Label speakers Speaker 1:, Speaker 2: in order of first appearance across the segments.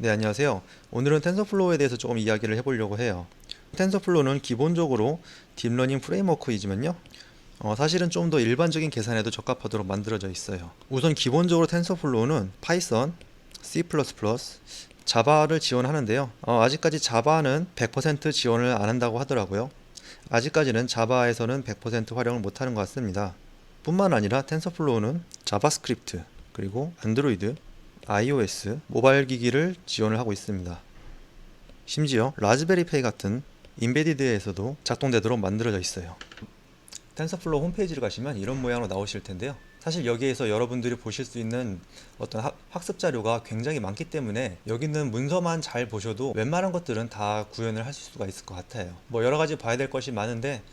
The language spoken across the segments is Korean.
Speaker 1: 네, 안녕하세요. 오늘은 텐서플로우에 대해서 조금 이야기를 해보려고 해요. 텐서플로우는 기본적으로 딥러닝 프레임워크이지만요. 사실은 좀 더 일반적인 계산에도 적합하도록 만들어져 있어요. 우선 기본적으로 텐서플로우는 파이썬, C++, 자바를 지원하는데요. 아직까지 자바는 100% 지원을 안 한다고 하더라고요. 아직까지는 자바에서는 100% 활용을 못하는 것 같습니다. 뿐만 아니라 텐서플로우는 자바스크립트, 그리고 안드로이드, iOS, 모바일 기기를 지원을 하고 있습니다. 심지어 라즈베리파이 같은 인베디드에서도 작동되도록 만들어져 있어요. 텐서플로우 홈페이지를 가시면 이런 모양으로 나오실 텐데요. 사실 여기에서 여러분들이 보실 수 있는 어떤 학습 자료가 굉장히 많기 때문에 여기 있는 문서만 잘 보셔도 웬만한 것들은 다 구현을 하실 수가 있을 것 같아요. 뭐 여러 가지 봐야 될 것이 많은데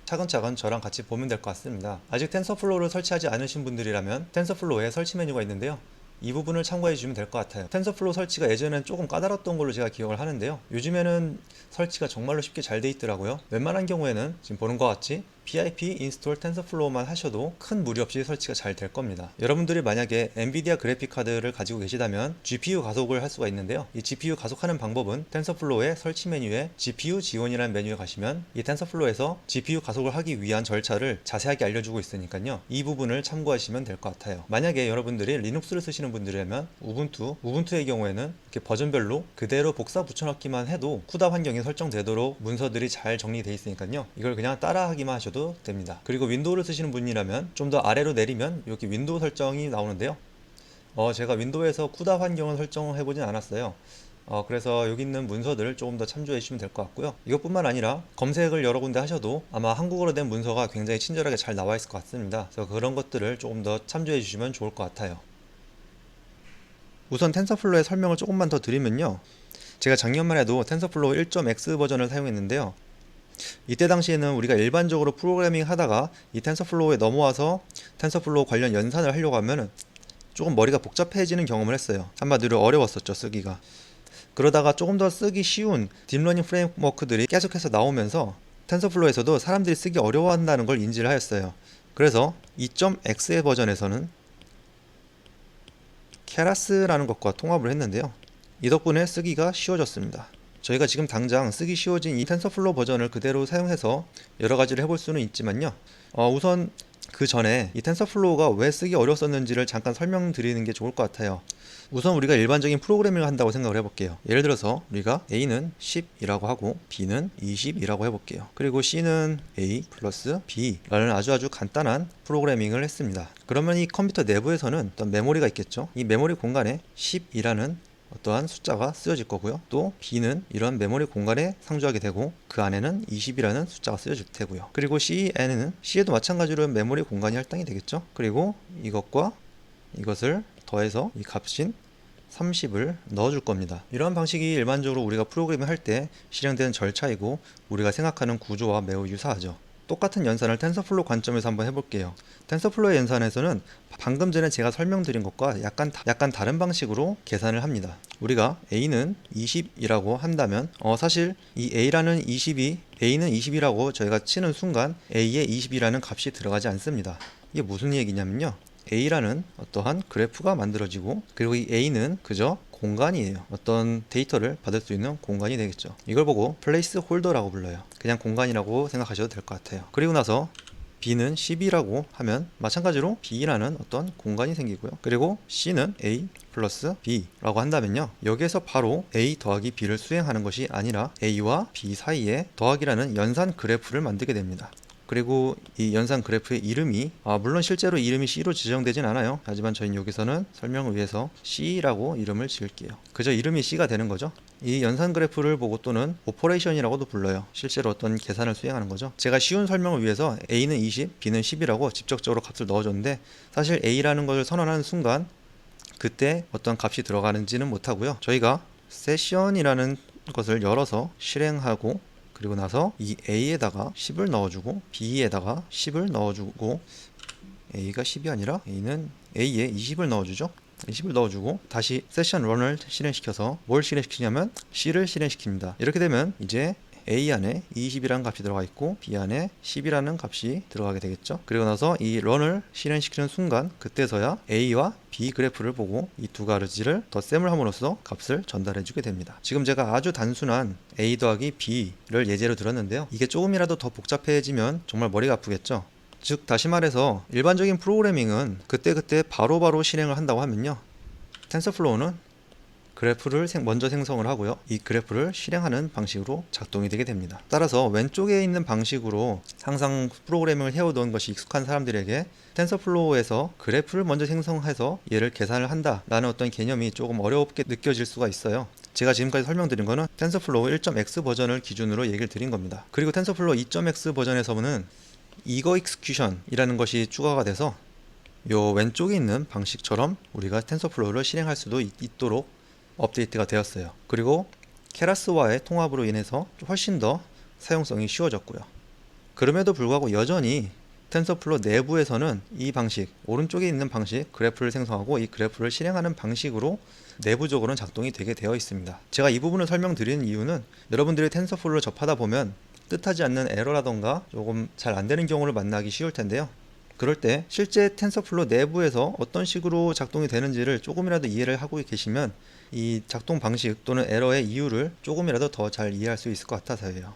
Speaker 1: 차근차근 저랑 같이 보면 될 것 같습니다. 아직 텐서플로우를 설치하지 않으신 분들이라면 텐서플로우에 설치 메뉴가 있는데요. 이 부분을 참고해 주시면 될 것 같아요. 텐서플로우 설치가 예전엔 조금 까다로웠던 걸로 제가 기억을 하는데요. 요즘에는 설치가 정말로 쉽게 잘 돼 있더라고요. 웬만한 경우에는 지금 보는 것 같이 pip 인스톨 텐서플로우만 하셔도 큰 무리 없이 설치가 잘 될 겁니다. 여러분들이 만약에 엔비디아 그래픽 카드를 가지고 계시다면 GPU 가속을 할 수가 있는데요. 이 GPU 가속하는 방법은 텐서플로우의 설치 메뉴에 GPU 지원이라는 메뉴에 가시면 이 텐서플로우에서 GPU 가속을 하기 위한 절차를 자세하게 알려주고 있으니까요. 이 부분을 참고하시면 될 것 같아요. 만약에 여러분들이 리눅스를 쓰시는 분들이라면 우분투의 경우에는 이렇게 버전별로 그대로 복사 붙여넣기만 해도 쿠다 환경이 설정되도록 문서들이 잘 정리되어 있으니까요. 이걸 그냥 따라하기만 하셔도 됩니다. 그리고 윈도우를 쓰시는 분이라면 좀 더 아래로 내리면 여기 윈도우 설정이 나오는데요. 제가 윈도우에서 쿠다 환경을 설정해 보진 않았어요. 그래서 여기 있는 문서들을 조금 더 참조해 주시면 될 것 같고요. 이것뿐만 아니라 검색을 여러 군데 하셔도 아마 한국어로 된 문서가 굉장히 친절하게 잘 나와 있을 것 같습니다. 그래서 그런 것들을 조금 더 참조해 주시면 좋을 것 같아요. 우선 텐서플로우의 설명을 조금만 더 드리면요. 제가 작년만 해도 텐서플로우 1.x 버전을 사용했는데요. 이때 당시에는 우리가 일반적으로 프로그래밍 하다가 이 텐서플로우에 넘어와서 텐서플로우 관련 연산을 하려고 하면 조금 머리가 복잡해지는 경험을 했어요. 한마디로 어려웠었죠, 쓰기가. 그러다가 조금 더 쓰기 쉬운 딥러닝 프레임워크들이 계속해서 나오면서 텐서플로우에서도 사람들이 쓰기 어려워한다는 걸 인지를 하였어요. 그래서 2.x의 버전에서는 케라스라는 것과 통합을 했는데요. 이 덕분에 쓰기가 쉬워졌습니다. 저희가 지금 당장 쓰기 쉬워진 이 텐서플로우 버전을 그대로 사용해서 여러 가지를 해볼 수는 있지만요. 우선 그 전에 이 텐서플로우가 왜 쓰기 어려웠었는지를 잠깐 설명드리는 게 좋을 것 같아요. 우선 우리가 일반적인 프로그래밍을 한다고 생각을 해볼게요. 예를 들어서 우리가 A는 10이라고 하고 B는 20이라고 해볼게요. 그리고 C는 A 플러스 B라는 아주 간단한 프로그래밍을 했습니다. 그러면 이 컴퓨터 내부에서는 어떤 메모리가 있겠죠. 이 메모리 공간에 10이라는 어떠한 숫자가 쓰여질 거고요. 또 B는 이런 메모리 공간에 상주하게 되고 그 안에는 20이라는 숫자가 쓰여질 테고요. 그리고 C에도 마찬가지로 메모리 공간이 할당이 되겠죠. 그리고 이것과 이것을 더해서 이 값인 30을 넣어줄 겁니다. 이러한 방식이 일반적으로 우리가 프로그래밍 할 때 실행되는 절차이고 우리가 생각하는 구조와 매우 유사하죠. 똑같은 연산을 텐서플로우 관점에서 한번 해볼게요. 텐서플로우의 연산에서는 방금 전에 제가 설명드린 것과 약간 다른 방식으로 계산을 합니다. 우리가 A는 20이라고 한다면 사실 이 A는 20이라고 저희가 치는 순간 A에 20이라는 값이 들어가지 않습니다. 이게 무슨 얘기냐면요. A라는 어떠한 그래프가 만들어지고 그리고 이 A는 그저 공간이에요. 어떤 데이터를 받을 수 있는 공간이 되겠죠. 이걸 보고 플레이스 홀더라고 불러요. 그냥 공간이라고 생각하셔도 될 것 같아요. 그리고 나서 B는 10이라고 하면 마찬가지로 B라는 어떤 공간이 생기고요. 그리고 C는 A 플러스 B라고 한다면요. 여기에서 바로 A 더하기 B를 수행하는 것이 아니라 A와 B 사이에 더하기라는 연산 그래프를 만들게 됩니다. 그리고 이 연산 그래프의 이름이 물론 실제로 이름이 C로 지정되진 않아요. 하지만 저희는 여기서는 설명을 위해서 C라고 이름을 지을게요. 그저 이름이 C가 되는 거죠. 이 연산 그래프를 보고 또는 오퍼레이션이라고도 불러요. 실제로 어떤 계산을 수행하는 거죠. 제가 쉬운 설명을 위해서 A는 20, B는 10이라고 직접적으로 값을 넣어줬는데 사실 A라는 것을 선언하는 순간 그때 어떤 값이 들어가는지는 못하고요. 저희가 세션이라는 것을 열어서 실행하고 그리고 나서 이 A에다가 10을 넣어주고 B에다가 10을 넣어주고 A가 10이 아니라 A에 20을 넣어주죠. 20을 넣어주고 다시 세션 런을 실행시켜서 뭘 실행시키냐면 C를 실행시킵니다. 이렇게 되면 이제 A 안에 20이라는 값이 들어가 있고 B 안에 10이라는 값이 들어가게 되겠죠. 그리고 나서 이 run을 실행시키는 순간 그때서야 A와 B 그래프를 보고 이 두 가지를 덧셈을 함으로써 값을 전달해 주게 됩니다. 지금 제가 아주 단순한 A 더하기 B를 예제로 들었는데요. 이게 조금이라도 더 복잡해지면 정말 머리가 아프겠죠. 즉 다시 말해서 일반적인 프로그래밍은 그때그때 바로바로 실행을 한다고 하면요, 텐서플로우는 그래프를 먼저 생성을 하고요, 이 그래프를 실행하는 방식으로 작동이 되게 됩니다. 따라서 왼쪽에 있는 방식으로 항상 프로그래밍을 해오던 것이 익숙한 사람들에게 텐서플로우에서 그래프를 먼저 생성해서 얘를 계산을 한다라는 어떤 개념이 조금 어렵게 느껴질 수가 있어요. 제가 지금까지 설명드린 거는 텐서플로우 1.x 버전을 기준으로 얘기를 드린 겁니다. 그리고 텐서플로우 2.x 버전에서는 이거 익스큐션이라는 것이 추가가 돼서 요 왼쪽에 있는 방식처럼 우리가 텐서플로우를 실행할 수도 있도록 업데이트가 되었어요. 그리고 케라스와의 통합으로 인해서 훨씬 더 사용성이 쉬워졌고요. 그럼에도 불구하고 여전히 텐서플로우 내부에서는 이 방식, 오른쪽에 있는 방식, 그래프를 생성하고 이 그래프를 실행하는 방식으로 내부적으로는 작동이 되게 되어 있습니다. 제가 이 부분을 설명드리는 이유는 여러분들이 텐서플로우를 접하다 보면 뜻하지 않는 에러라던가 조금 잘 안되는 경우를 만나기 쉬울 텐데요. 그럴 때 실제 텐서플로우 내부에서 어떤 식으로 작동이 되는지를 조금이라도 이해를 하고 계시면 이 작동 방식 또는 에러의 이유를 조금이라도 더 잘 이해할 수 있을 것 같아서예요.